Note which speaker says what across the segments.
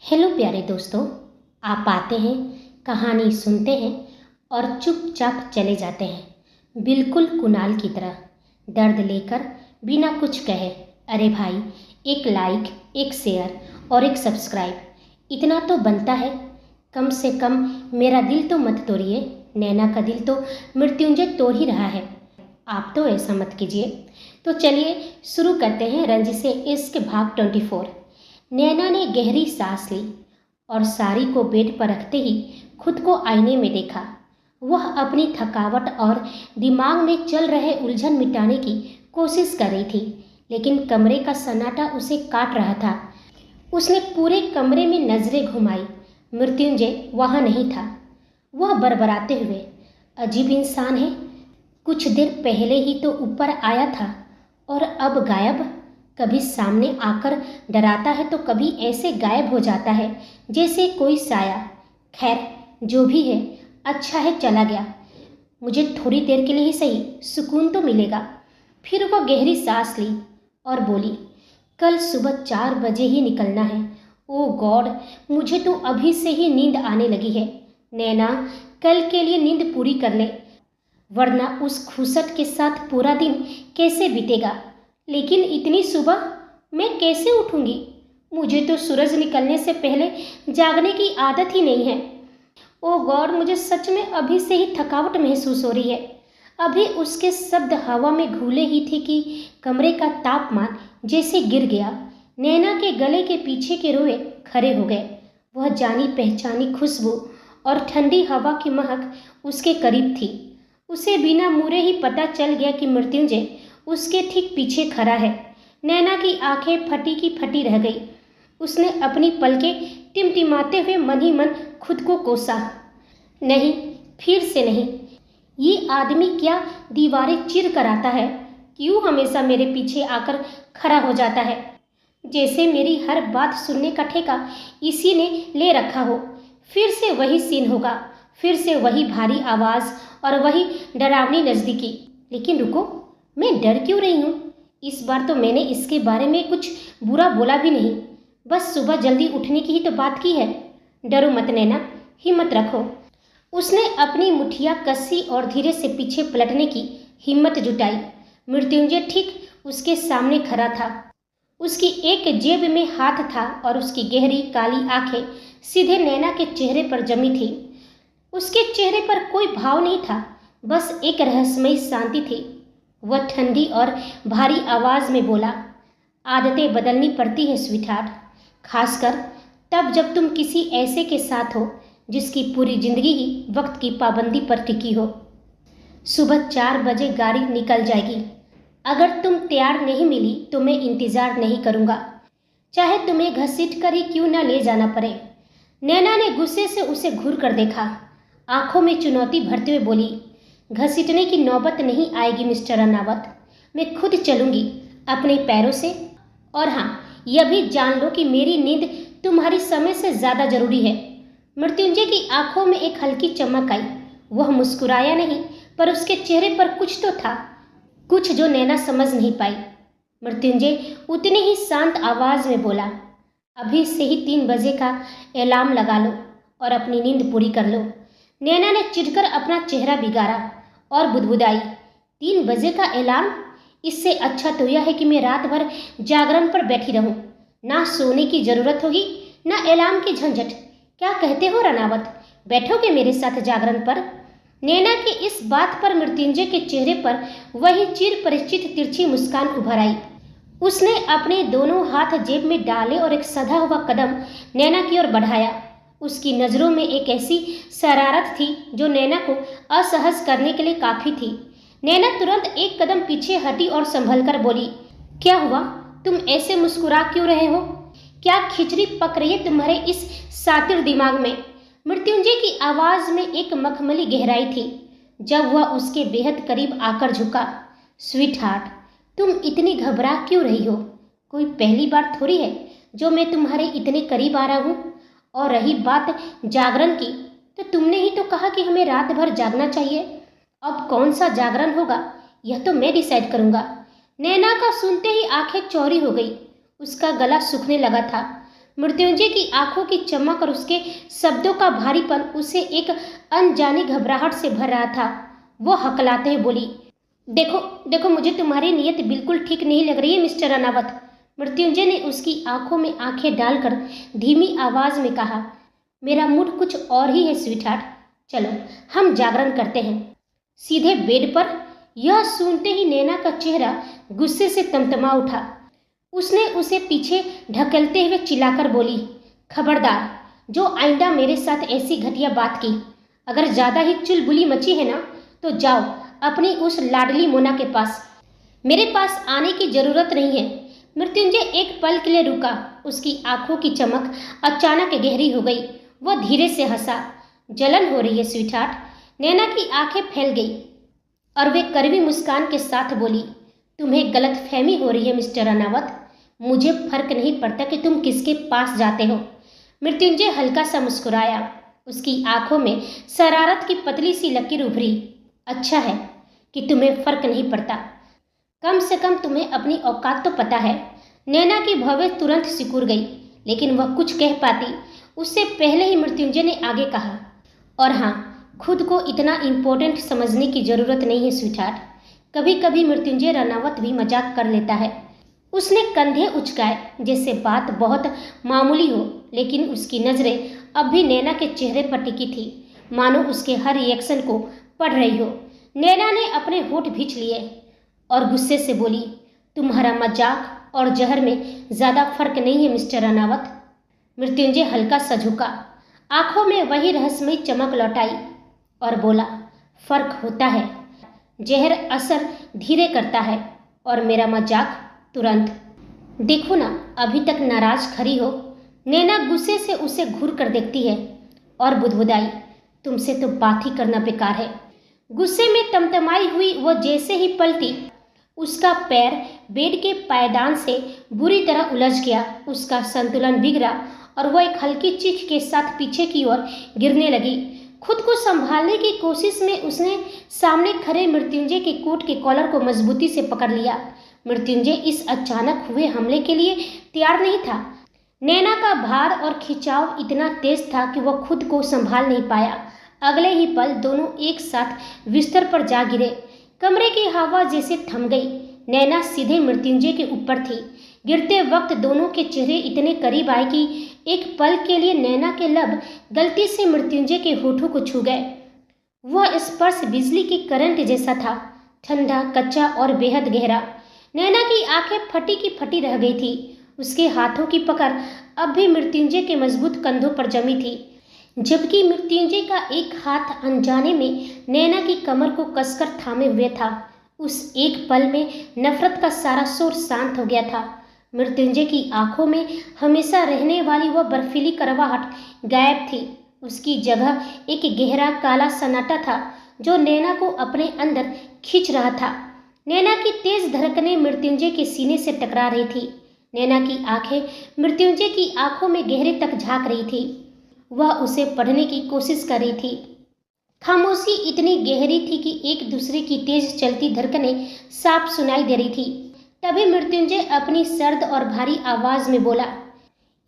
Speaker 1: Hello प्यारे दोस्तों। आप आते हैं, कहानी सुनते हैं और चुपचाप चले जाते हैं, बिल्कुल कुणाल की तरह, दर्द लेकर बिना कुछ कहे। अरे भाई, एक लाइक, एक शेयर और एक सब्सक्राइब, इतना तो बनता है। कम से कम मेरा दिल तो मत तोड़िए। नैना का दिल तो मृत्युंजय तोड़ ही रहा है, आप तो ऐसा मत कीजिए। तो चलिए शुरू करते हैं रंजिशे इश्क भाग 24। नैना ने गहरी सांस ली और साड़ी को बेड पर रखते ही खुद को आईने में देखा। वह अपनी थकावट और दिमाग में चल रहे उलझन मिटाने की कोशिश कर रही थी, लेकिन कमरे का सन्नाटा उसे काट रहा था। उसने पूरे कमरे में नजरें घुमाई, मृत्युंजय वहाँ नहीं था। वह बड़बड़ाते हुए, अजीब इंसान है, कुछ देर पहले ही तो ऊपर आया था और अब गायब। कभी सामने आकर डराता है तो कभी ऐसे गायब हो जाता है जैसे कोई साया। खैर, जो भी है, अच्छा है चला गया। मुझे थोड़ी देर के लिए ही सही सुकून तो मिलेगा। फिर वह गहरी सांस ली और बोली, कल सुबह 4 बजे ही निकलना है। ओ गॉड, मुझे तो अभी से ही नींद आने लगी है। नैना, कल के लिए नींद पूरी कर ले, वरना उस खुसट के साथ पूरा दिन कैसे बीतेगा। लेकिन इतनी सुबह मैं कैसे उठूंगी? मुझे तो सूरज निकलने से पहले जागने की आदत ही नहीं है। ओ गॉड, मुझे सच में अभी से ही थकावट महसूस हो रही है। अभी उसके शब्द हवा में घूले ही थे कि कमरे का तापमान जैसे गिर गया। नैना के गले के पीछे के रोए खड़े हो गए। वह जानी पहचानी खुशबू और ठंडी हवा की महक उसके करीब थी। उसे बिना मुड़े ही पता चल गया कि मृत्युंजय उसके ठीक पीछे खड़ा है। नैना की आंखें फटी की फटी रह गई। उसने अपनी पलकें टिमटिमाते हुए मन ही मन खुद को कोसा। नहीं, फिर से नहीं। ये आदमी क्या दीवारें चीर कर आता है? क्यों हमेशा मेरे पीछे आकर खड़ा हो जाता है? जैसे मेरी हर बात सुनने का ठेका इसी ने ले रखा हो। फिर से वही सीन होगा, फिर से वही भारी आवाज़ और वही डरावनी नज़दीकी। लेकिन रुको, मैं डर क्यों रही हूँ? इस बार तो मैंने इसके बारे में कुछ बुरा बोला भी नहीं, बस सुबह जल्दी उठने की ही तो बात की है। डरो मत नैना, हिम्मत रखो। उसने अपनी मुठिया कसी और धीरे से पीछे पलटने की हिम्मत जुटाई। मृत्युंजय ठीक उसके सामने खड़ा था। उसकी एक जेब में हाथ था और उसकी गहरी काली आंखें सीधे नैना के चेहरे पर जमी थी। उसके चेहरे पर कोई भाव नहीं था, बस एक रहस्यमयी शांति थी। वह ठंडी और भारी आवाज में बोला, आदतें बदलनी पड़ती है स्वीटहार्ट, खासकर तब जब तुम किसी ऐसे के साथ हो जिसकी पूरी जिंदगी ही वक्त की पाबंदी पर टिकी हो। सुबह 4 बजे गाड़ी निकल जाएगी। अगर तुम तैयार नहीं मिली तो मैं इंतजार नहीं करूंगा, चाहे तुम्हें घसीट कर ही क्यों न ले जाना पड़े। नैना ने गुस्से से उसे घूर कर देखा, आंखों में चुनौती भरते हुए बोली, घसीटने की नौबत नहीं आएगी मिस्टर रनावत, मैं खुद चलूंगी अपने पैरों से। और हाँ, यह भी जान लो कि मेरी नींद तुम्हारी समय से ज़्यादा जरूरी है। मृत्युंजय की आंखों में एक हल्की चमक आई। वह मुस्कुराया नहीं, पर उसके चेहरे पर कुछ तो था, कुछ जो नैना समझ नहीं पाई। मृत्युंजय उतनी ही शांत आवाज में बोला, अभी से ही 3 बजे का अलार्म लगा लो और अपनी नींद पूरी कर लो। नैना ने चिढ़कर अपना चेहरा बिगाड़ा और बुदबुदाई, 3 बजे का अलार्म? इससे अच्छा तो यह है कि मैं रात भर जागरण पर बैठी रहूं। ना सोने की जरूरत होगी, ना अलार्म की झंझट। क्या कहते हो रनावत, बैठोगे मेरे साथ जागरण पर? नैना की इस बात पर मृत्युंजय के चेहरे पर वही चिर परिचित तिरछी मुस्कान उभर आई। उसने अपने दोनों हाथ जेब में डाले और एक सधा हुआ कदम नैना की ओर बढ़ाया। उसकी नज़रों में एक ऐसी शरारत थी जो नैना को असहज करने के लिए काफ़ी थी। नैना तुरंत एक कदम पीछे हटी और संभल कर बोली, क्या हुआ? तुम ऐसे मुस्कुरा क्यों रहे हो? क्या खिचड़ी पक रही है तुम्हारे इस सातिर दिमाग में? मृत्युंजय की आवाज़ में एक मखमली गहराई थी जब वह उसके बेहद करीब आकर झुका। स्वीटहार्ट, तुम इतनी घबरा क्यों रही हो? कोई पहली बार थोड़ी है जो मैं तुम्हारे इतने करीब आ रहा हूँ। और रही बात जागरण की, तो तुमने ही तो कहा कि हमें रात भर जागना चाहिए। अब कौन सा जागरण होगा यह तो मैं डिसाइड करूंगा। नैना का सुनते ही आंखें चौड़ी हो गई, उसका गला सूखने लगा था। मृत्युंजय की आंखों की चमक और उसके शब्दों का भारीपन उसे एक अनजानी घबराहट से भर रहा था। वो हकलाते हुए बोली, देखो देखो, मुझे तुम्हारी नीयत बिल्कुल ठीक नहीं लग रही है मिस्टर अनावत। मृत्युंजय ने उसकी आंखों में आंखें डालकर धीमी आवाज में कहा, मेरा मूड कुछ और ही है स्वीटहार्ट। चलो हम जागरण करते हैं सीधे बेड पर। यह सुनते ही नैना का चेहरा गुस्से से तमतमा उठा। उसने उसे पीछे ढकेलते हुए चिल्लाकर बोली, खबरदार, जो आइंदा मेरे साथ ऐसी घटिया बात की। अगर ज़्यादा ही चुलबुली मची है ना तो जाओ अपनी उस लाडली मोना के पास, मेरे पास आने की जरूरत नहीं है। मृत्युंजय एक पल के लिए रुका। उसकी आंखों की चमक अचानक गहरी हो गई। वह धीरे से हंसा। जलन हो रही है स्वीटहार्ट। नैना की आंखें फैल गई और वे कड़वी मुस्कान के साथ बोली, तुम्हें गलतफहमी हो रही है मिस्टर अनावत। मुझे फर्क नहीं पड़ता कि तुम किसके पास जाते हो। मृत्युंजय हल्का सा मुस्कुराया। उसकी आंखों में शरारत की पतली सी लकीर उभरी। अच्छा है कि तुम्हें फर्क नहीं पड़ता, कम से कम तुम्हें अपनी औकात तो पता है। नैना की भवें तुरंत सिकुड़ गई, लेकिन वह कुछ कह पाती उससे पहले ही मृत्युंजय ने आगे कहा, और हाँ, खुद को इतना इम्पोर्टेंट समझने की जरूरत नहीं है स्वीटहार्ट। कभी कभी मृत्युंजय रनावत भी मजाक कर लेता है। उसने कंधे उचकाए जैसे बात बहुत मामूली हो, लेकिन उसकी नज़रें अब भी नैना के चेहरे पर टिकी थी, मानो उसके हर रिएक्शन को पढ़ रही हो। नैना ने अपने होठ भींच लिए और गुस्से से बोली, तुम्हारा मजाक और जहर में ज़्यादा फर्क नहीं है मिस्टर अनावत। मृत्युंजय हल्का सा झुका, आंखों में वही रहस्यमयी चमक लौटाई और बोला, फर्क होता है। जहर असर धीरे करता है और मेरा मजाक तुरंत। देखो ना, अभी तक नाराज खड़ी हो। नैना गुस्से से उसे घूर कर देखती है और बुदबुदाई, तुमसे तो बात ही करना बेकार है। गुस्से में तमतमाई हुई वो जैसे ही पलटी, उसका पैर बेड के पायदान से बुरी तरह उलझ गया। उसका संतुलन बिगड़ा और वह एक हल्की चीख के साथ पीछे की ओर गिरने लगी। खुद को संभालने की कोशिश में उसने सामने खड़े मृत्युंजय के कोट के कॉलर को मजबूती से पकड़ लिया। मृत्युंजय इस अचानक हुए हमले के लिए तैयार नहीं था। नैना का भार और खिंचाव इतना तेज था कि वह खुद को संभाल नहीं पाया। अगले ही पल दोनों एक साथ बिस्तर पर जा गिरे। कमरे की हवा जैसे थम गई। नैना सीधे मृत्युंजय के ऊपर थी। गिरते वक्त दोनों के चेहरे इतने करीब आए कि एक पल के लिए नैना के लब गलती से मृत्युंजय के होठों को छू गए। वह स्पर्श बिजली के करंट जैसा था, ठंडा, कच्चा और बेहद गहरा। नैना की आंखें फटी की फटी रह गई थी। उसके हाथों की पकड़ अब भी मृत्युंजय के मजबूत कंधों पर जमी थी, जबकि मृत्युंजय का एक हाथ अनजाने में नैना की कमर को कसकर थामे हुए था। उस एक पल में नफरत का सारा शोर शांत हो गया था। मृत्युंजय की आंखों में हमेशा रहने वाली वह बर्फीली करवाहट गायब थी। उसकी जगह एक गहरा काला सन्नाटा था जो नैना को अपने अंदर खींच रहा था। नैना की तेज धड़कनें मृत्युंजय के सीने से टकरा रही थी। नैना की आंखें मृत्युंजय की आंखों में गहरे तक झांक रही थी। वह उसे पढ़ने की कोशिश कर रही थी। खामोशी इतनी गहरी थी कि एक दूसरे की तेज चलती धड़कनें साफ सुनाई दे रही थी। तभी मृत्युंजय अपनी सर्द और भारी आवाज में बोला,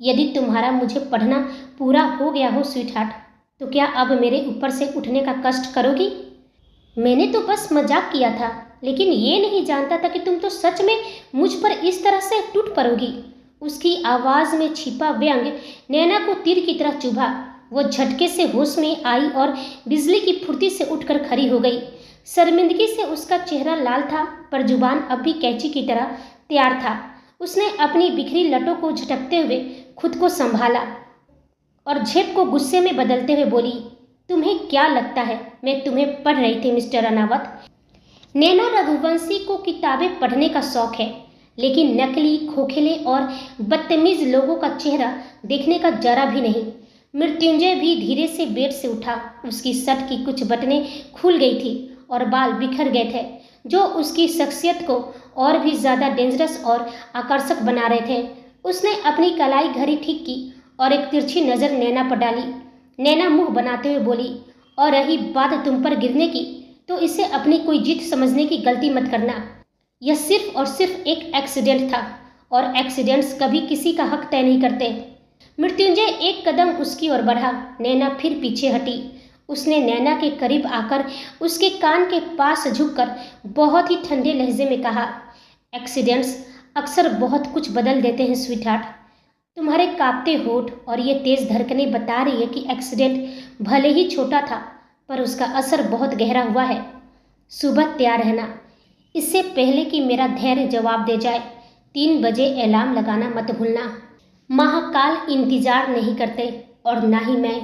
Speaker 1: यदि तुम्हारा मुझे पढ़ना पूरा हो गया हो स्वीटहार्ट, तो क्या अब मेरे ऊपर से उठने का कष्ट करोगी? मैंने तो बस मजाक किया था, लेकिन ये नहीं जानता था कि तुम तो सच में मुझ पर इस तरह से टूट पड़ोगी। उसकी आवाज में छिपा व्यंग नैना को तीर की तरह चुभा। वो झटके से होश में आई और बिजली की फुर्ती से उठकर खड़ी हो गई। शर्मिंदगी से उसका चेहरा लाल था, पर जुबान अब भी कैंची की तरह तैयार था। उसने अपनी बिखरी लटों को झटकते हुए खुद को संभाला और झेप को गुस्से में बदलते हुए बोली, तुम्हें क्या लगता है मैं तुम्हें पढ़ रही थी मिस्टर अनावत? नैना रघुवंशी को किताबें पढ़ने का शौक है, लेकिन नकली, खोखले और बदतमीज लोगों का चेहरा देखने का जरा भी नहीं। मृत्युंजय भी धीरे से बेड से उठा। उसकी शर्ट की कुछ बटनें खुल गई थी और बाल बिखर गए थे, जो उसकी शख्सियत को और भी ज़्यादा डेंजरस और आकर्षक बना रहे थे। उसने अपनी कलाई घड़ी ठीक की और एक तिरछी नज़र नैना पर डाली। नैना मुंह बनाते हुए बोली, और रही बात तुम पर गिरने की, तो इसे अपनी कोई जीत समझने की गलती मत करना। यह सिर्फ और सिर्फ एक एक्सीडेंट था, और एक्सीडेंट्स कभी किसी का हक तय नहीं करते। मृत्युंजय एक कदम उसकी ओर बढ़ा। नैना फिर पीछे हटी। उसने नैना के करीब आकर उसके कान के पास झुककर बहुत ही ठंडे लहजे में कहा, एक्सीडेंट्स अक्सर बहुत कुछ बदल देते हैं स्वीटहार्ट। तुम्हारे कांपते होठ और ये तेज धड़कनें बता रही है कि एक्सीडेंट भले ही छोटा था पर उसका असर बहुत गहरा हुआ है। सुबह तैयार रहना, इससे पहले कि मेरा धैर्य जवाब दे जाए। 3 बजे अलार्म लगाना मत भूलना। महाकाल इंतजार नहीं करते और ना ही मैं।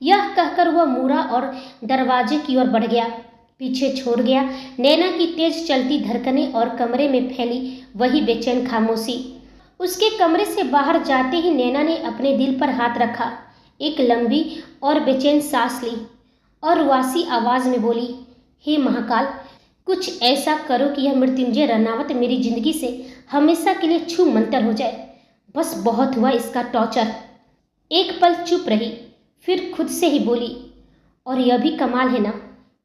Speaker 1: यह कहकर वह मुड़ा और दरवाजे की ओर बढ़ गया। पीछे छोड़ गया नैना की तेज चलती धड़कनें और कमरे में फैली वही बेचैन खामोशी। उसके कमरे से बाहर जाते ही नैना ने अपने दिल पर हाथ रखा, एक लंबी और बेचैन सांस ली और वासी आवाज में बोली, हे महाकाल, कुछ ऐसा करो कि यह मृत्युंजय रनावत मेरी जिंदगी से हमेशा के लिए छू मंतर हो जाए। बस बहुत हुआ इसका टॉर्चर। एक पल चुप रही, फिर खुद से ही बोली, और यह भी कमाल है ना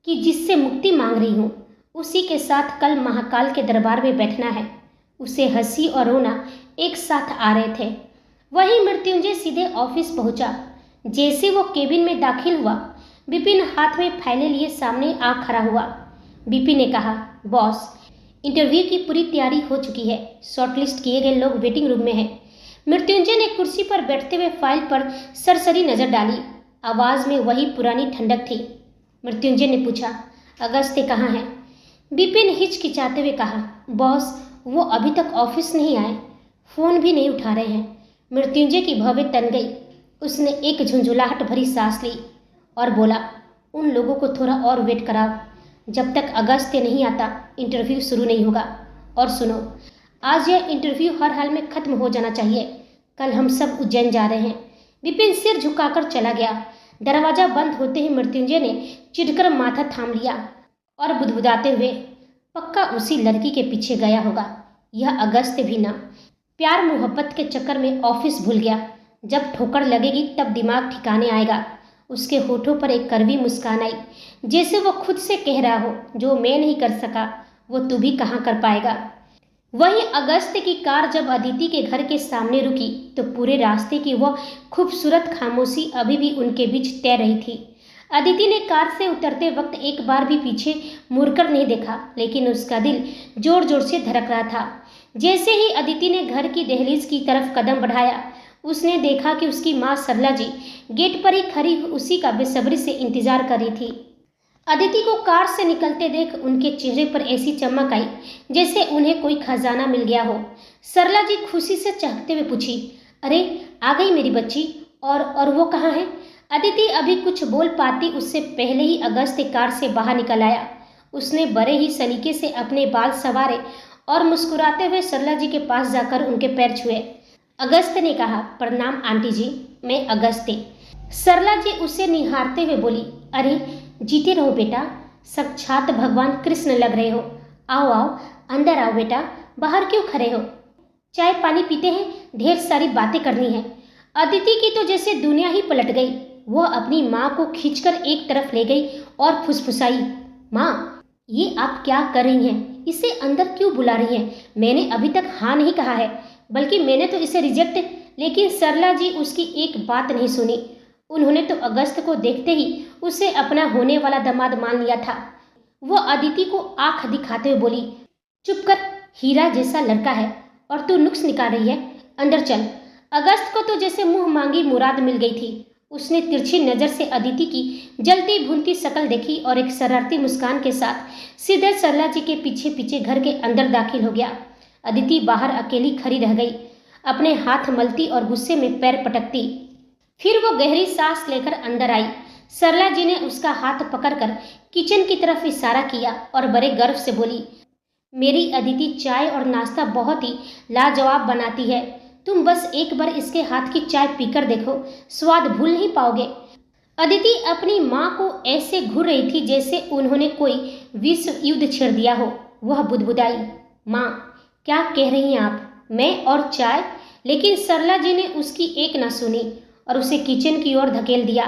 Speaker 1: कि जिससे मुक्ति मांग रही हूँ उसी के साथ कल महाकाल के दरबार में बैठना है। उसे हंसी और रोना एक साथ आ रहे थे। वही मृत्युंजय सीधे ऑफिस पहुंचा। जैसे वो केबिन में दाखिल हुआ, विपिन हाथ में फाइलें लिए सामने आ खड़ा हुआ। विपिन ने कहा, बॉस, इंटरव्यू की पूरी तैयारी हो चुकी है। शॉर्टलिस्ट किए गए लोग वेटिंग रूम में हैं। मृत्युंजय ने कुर्सी पर बैठते हुए फाइल पर सरसरी नजर डाली। आवाज में वही पुरानी ठंडक थी। मृत्युंजय ने पूछा, अगस्त्य कहाँ है? विपिन हिचकिचाते हुए कहा, बॉस, वो अभी तक ऑफिस नहीं आए, फोन भी नहीं उठा रहे हैं। मृत्युंजय की भवें तन गई। उसने एक झुंझुलाहट भरी सांस ली और बोला, उन लोगों को थोड़ा और वेट कराओ। जब तक अगस्त्य नहीं आता इंटरव्यू शुरू नहीं होगा। और सुनो, आज यह इंटरव्यू हर हाल में खत्म हो जाना चाहिए। कल हम सब उज्जैन जा रहे हैं। विपिन सिर झुकाकर चला गया। दरवाजा बंद होते ही मृत्युंजय ने चिढ़कर माथा थाम लिया और बुदबुदाते हुए, पक्का उसी लड़की के पीछे गया होगा। यह अगस्त्य भी ना, प्यार मोहब्बत के चक्कर में ऑफिस भूल गया। जब ठोकर लगेगी तब दिमाग ठिकाने आएगा। उसके होठों पर एक कड़वी मुस्कान आई, जैसे वो खुद से कह रहा हो, जो मैं नहीं कर सका वो तू भी कहाँ कर पाएगा। वहीं अगस्त्य की कार जब अदिति के घर के सामने रुकी तो पूरे रास्ते की वह खूबसूरत खामोशी अभी भी उनके बीच तैर रही थी। अदिति ने कार से उतरते वक्त एक बार भी पीछे मुड़कर नहीं देखा, लेकिन उसका दिल जोर जोर से धड़क रहा था। जैसे ही अदिति ने घर की दहलीज की तरफ कदम बढ़ाया, उसने देखा कि उसकी माँ सरला जी गेट पर ही खड़ी उसी का बेसब्री से इंतजार कर रही थी। अदिति को कार से निकलते देख उनके चेहरे पर ऐसी चमक आई जैसे उन्हें कोई खजाना मिल गया हो। सरला जी खुशी से चहकते हुए पूछी, अरे आ गई मेरी बच्ची, और वो कहाँ है? अदिति अभी कुछ बोल पाती उससे पहले ही अगस्त्य कार से बाहर निकल आया। उसने बड़े ही सलीके से अपने बाल संवारे और मुस्कुराते हुए सरला जी के पास जाकर उनके पैर छुए। अगस्त्य ने कहा, प्रणाम आंटी जी, मैं अगस्त्य। सरला जी उसे निहारते हुए बोली, अरे जीते रहो बेटा, साक्षात भगवान कृष्ण लग रहे हो। आओ आओ, अंदर आओ बेटा, बाहर क्यों खड़े हो? चाय पानी पीते हैं, ढेर सारी बातें करनी है। अदिति की तो जैसे दुनिया ही पलट गई। वह अपनी माँ को खींचकर एक तरफ ले गई और फुसफुसाई, माँ, ये आप क्या कर रही हैं? इसे अंदर क्यों बुला रही हैं? मैंने अभी तक हाँ नहीं कहा है, बल्कि मैंने तो इसे रिजेक्ट। लेकिन सरला जी उसकी एक बात नहीं सुनी। उन्होंने तो अगस्त को देखते ही उसे अपना होने वाला दामाद मान लिया था। वह अदिति को आंख दिखाते हुए बोली, चुप कर, हीरा जैसा लड़का है और तू नुक्स निकाल रही है। अंदर चल। अगस्त को तो जैसे मुंह मांगी मुराद मिल गई थी। उसने तिरछी नजर से अदिति की जलती भुनती शक्ल देखी और एक शरारती मुस्कान के साथ सीधे सरला जी के पीछे पीछे घर के अंदर दाखिल हो गया। अदिति बाहर अकेली खड़ी रह गई, अपने हाथ मलती और गुस्से में पैर पटकती। फिर वो गहरी सांस लेकर अंदर आई। सरला जी ने उसका हाथ पकड़कर किचन की तरफ इशारा किया और बड़े गर्व से बोली, मेरी अदिति चाय और नाश्ता बहुत ही लाजवाब बनाती है। तुम बस एक बार इसके हाथ की चाय पीकर देखो, स्वाद भूल नहीं पाओगे। अदिति अपनी माँ को ऐसे घूर रही थी जैसे उन्होंने कोई विश्व युद्ध छेड़ दिया हो। वह बुदबुदाई, माँ, क्या कह रही हैं आप? मैं और चाय? लेकिन सरला जी ने उसकी एक न सुनी और उसे किचन की ओर धकेल दिया।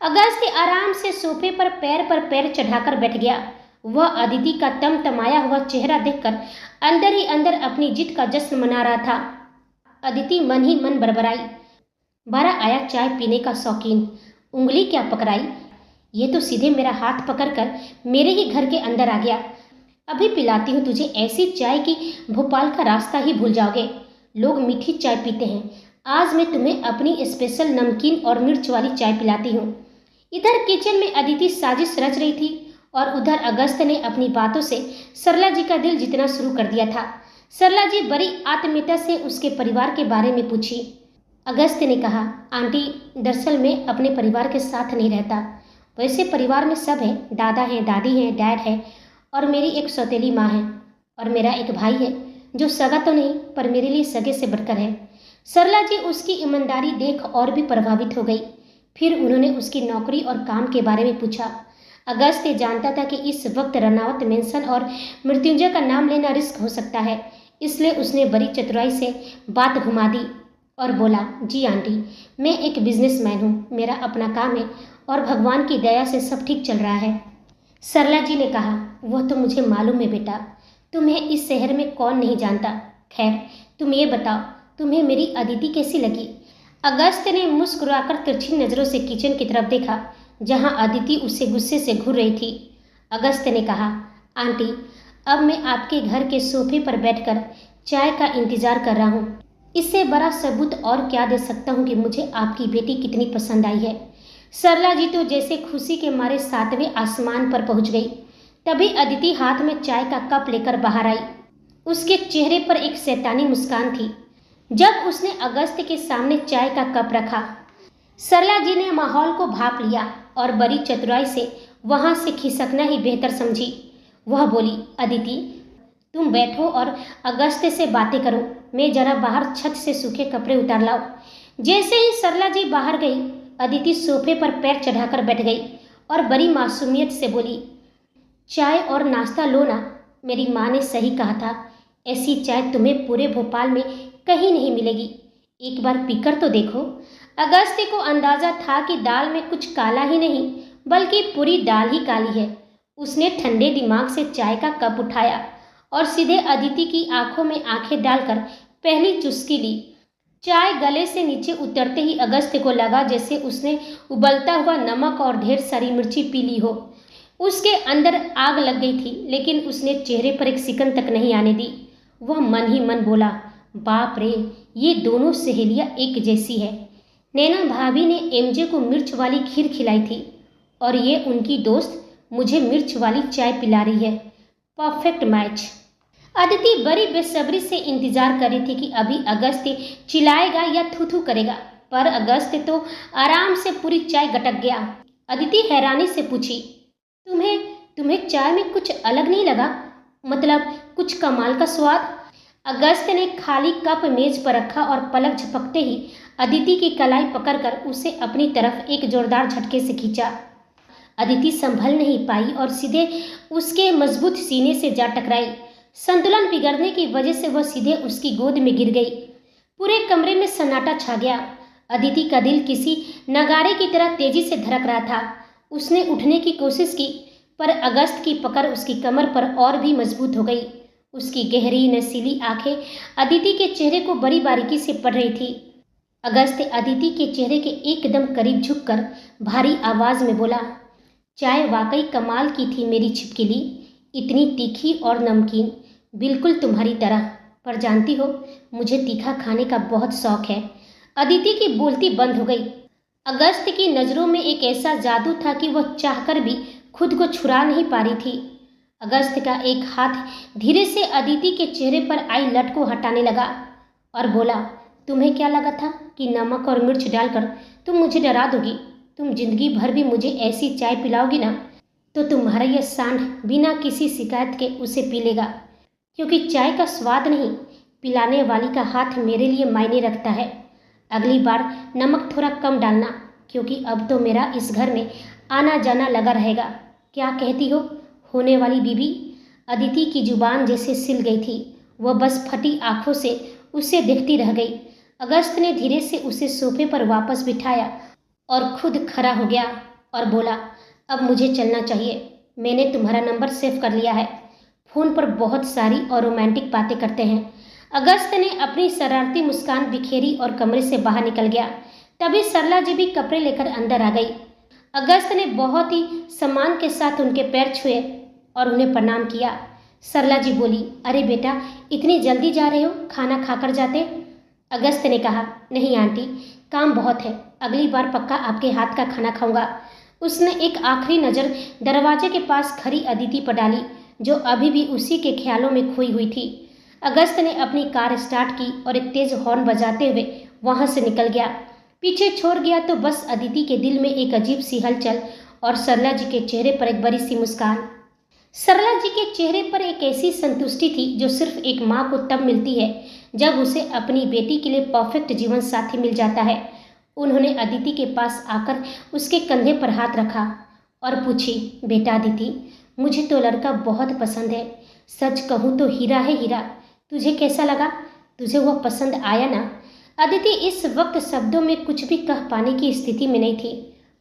Speaker 1: अगस्त्य आराम से सोफे पर पैर चढ़ाकर बैठ गया। वह अदिति का तमतमाया हुआ चेहरा देखकर अंदर ही अंदर अपनी जीत का जश्न मना रहा था। अदिति मन ही मन बड़बड़ाई, बारा आया चाय पीने का शौकीन। उंगली क्या पकड़ाई, ये तो सीधे मेरा हाथ पकड़कर मेरे ही घर के अंदर आ गया। अभी पिलाती हूँ तुझे ऐसी चाय कि भोपाल का रास्ता ही भूल जाओगे। लोग मीठी चाय पीते हैं, आज मैं तुम्हें अपनी स्पेशल नमकीन और मिर्च वाली चाय पिलाती हूँ। इधर किचन में अदिति साजिश रच रही थी और उधर अगस्त ने अपनी बातों से सरला जी का दिल जीतना शुरू कर दिया था। सरला जी बड़ी आत्मीयता से उसके परिवार के बारे में पूछी। अगस्त ने कहा, आंटी दरअसल मैं अपने परिवार के साथ नहीं रहता। वैसे परिवार में सब है, दादा हैं, दादी हैं, डैड है और मेरी एक सौतेली माँ है और मेरा एक भाई है जो सगा तो नहीं पर मेरे लिए सगे से बढ़कर है। सरला जी उसकी ईमानदारी देख और भी प्रभावित हो गई। फिर उन्होंने उसकी नौकरी और काम के बारे में पूछा। अगस्त जानता था कि इस वक्त रनावत मेंशन और मृत्युंजय का नाम लेना रिस्क हो सकता है, इसलिए उसने बड़ी चतुराई से बात घुमा दी और बोला, जी आंटी मैं एक बिजनेसमैन हूँ, मेरा अपना काम है और भगवान की दया से सब ठीक चल रहा है। सरला जी ने कहा, वह तो मुझे मालूम है बेटा, तुम्हें इस शहर में कौन नहीं जानता। खैर तुम ये बताओ तुम्हें मेरी अदिति कैसी लगी। अगस्त ने मुस्कुराकर तिरछी नज़रों से किचन की तरफ देखा जहाँ अदिति उससे गुस्से से घूर रही थी। अगस्त ने कहा, आंटी अब मैं आपके घर के सोफे पर बैठकर चाय का इंतजार कर रहा हूँ। इससे बड़ा सबूत और क्या दे सकता हूँ कि मुझे आपकी बेटी कितनी पसंद आई है। सरला जी तो जैसे खुशी के मारे 7वें आसमान पर पहुँच गई। तभी अदिति हाथ में चाय का कप लेकर बाहर आई। उसके चेहरे पर एक शैतानी मुस्कान थी। जब उसने अगस्त के सामने चाय का कप रखा, सरला जी ने माहौल को भांप लिया और बड़ी चतुराई से वहां से खिसकना ही बेहतर समझी। वह बोली, अदिति तुम बैठो और अगस्त से बातें करो, मैं जरा बाहर छत से सूखे कपड़े उतार लाओ। जैसे ही सरला जी बाहर गई, अदिति सोफे पर पैर चढ़ाकर बैठ गई और बड़ी मासूमियत से बोली, चाय और नाश्ता लो ना, मेरी माँ ने सही कहा था, ऐसी चाय तुम्हें पूरे भोपाल में कहीं नहीं मिलेगी, एक बार पीकर तो देखो। अगस्त को अंदाजा था कि दाल में कुछ काला ही नहीं बल्कि पूरी दाल ही काली है। उसने ठंडे दिमाग से चाय का कप उठाया और सीधे अदिति की आंखों में आंखें डालकर पहली चुस्की ली। चाय गले से नीचे उतरते ही अगस्त को लगा जैसे उसने उबलता हुआ नमक और ढेर सारी मिर्ची पी ली हो। उसके अंदर आग लग गई थी, लेकिन उसने चेहरे पर एक सिकन तक नहीं आने दी। वह मन ही मन बोला, बाप रे, ये दोनों सहेलियां एक जैसी है। नैना भाभी ने एमजे को मिर्च वाली खीर खिलाई थी और ये उनकी दोस्त मुझे मिर्च वाली चाय पिला रही है। Perfect match. अदिति बड़ी बेसब्री से इंतजार कर रही थी कि अभी अगस्त चिल्लाएगा या थू थू करेगा, पर अगस्त तो आराम से पूरी चाय गटक गया। अदिति हैरानी से पूछी, तुम्हें चाय में कुछ अलग नहीं लगा, मतलब कुछ कमाल का स्वाद। अगस्त ने खाली कप मेज पर रखा और पलक झपकते ही अदिति की कलाई पकड़कर उसे अपनी तरफ एक जोरदार झटके से खींचा। अदिति संभल नहीं पाई और सीधे उसके मजबूत सीने से जा टकराई। संतुलन बिगड़ने की वजह से वह सीधे उसकी गोद में गिर गई। पूरे कमरे में सन्नाटा छा गया। अदिति का दिल किसी नगाड़े की तरह तेजी से धड़क रहा था। उसने उठने की कोशिश की, पर अगस्त की पकड़ उसकी कमर पर और भी मजबूत हो गई। उसकी गहरी नसीली आंखें अदिति के चेहरे को बड़ी बारीकी से पढ़ रही थी। अगस्त अदिति के चेहरे के एकदम करीब झुककर भारी आवाज में बोला, चाय वाकई कमाल की थी मेरी छिपकली, इतनी तीखी और नमकीन, बिल्कुल तुम्हारी तरह। पर जानती हो, मुझे तीखा खाने का बहुत शौक है। अदिति की बोलती बंद हो गई। अगस्त की नज़रों में एक ऐसा जादू था कि वह चाहकर भी खुद को छुड़ा नहीं पा रही थी। अगस्त का एक हाथ धीरे से अदिति के चेहरे पर आई लट को हटाने लगा और बोला, तुम्हें क्या लगा था कि नमक और मिर्च डालकर तुम मुझे डरा दोगी? तुम जिंदगी भर भी मुझे ऐसी चाय पिलाओगी ना, तो तुम्हारा यह सांड बिना किसी शिकायत के उसे पी लेगा, क्योंकि चाय का स्वाद नहीं, पिलाने वाली का हाथ मेरे लिए मायने रखता है। अगली बार नमक थोड़ा कम डालना, क्योंकि अब तो मेरा इस घर में आना जाना लगा रहेगा। क्या कहती हो होने वाली बीबी? अदिति की जुबान जैसे सिल गई थी। वह बस फटी आंखों से उसे देखती रह गई। अगस्त ने धीरे से उसे सोफे पर वापस बिठाया और खुद खड़ा हो गया और बोला, अब मुझे चलना चाहिए। मैंने तुम्हारा नंबर सेव कर लिया है। फ़ोन पर बहुत सारी और रोमांटिक बातें करते हैं। अगस्त ने अपनी शरारती मुस्कान बिखेरी और कमरे से बाहर निकल गया। तभी सरला जी भी कपड़े लेकर अंदर आ गई। अगस्त ने बहुत ही सम्मान के साथ उनके पैर छुए और उन्हें प्रणाम किया। सरला जी बोली, अरे बेटा, इतनी जल्दी जा रहे हो, खाना खाकर जाते। अगस्त ने कहा, नहीं आंटी, काम बहुत है, अगली बार पक्का आपके हाथ का खाना खाऊंगा। उसने एक आखिरी नज़र दरवाजे के पास खड़ी अदिति पर डाली, जो अभी भी उसी के ख्यालों में खोई हुई थी। अगस्त ने अपनी कार स्टार्ट की और एक तेज हॉर्न बजाते हुए वहां से निकल गया। पीछे छोड़ गया तो बस अदिति के दिल में एक अजीब सी हलचल और सरला जी के चेहरे पर एक बड़ी सी मुस्कान। सरला जी के चेहरे पर एक ऐसी संतुष्टि थी जो सिर्फ एक माँ को तब मिलती है जब उसे अपनी बेटी के लिए परफेक्ट जीवन साथी मिल जाता है। उन्होंने अदिति के पास आकर उसके कंधे पर हाथ रखा और पूछी, बेटा अदिति, मुझे तो लड़का बहुत पसंद है, सच कहूँ तो हीरा है हीरा। तुझे कैसा लगा? तुझे वह पसंद आया ना? अदिति इस वक्त शब्दों में कुछ भी कह पाने की स्थिति में नहीं थी।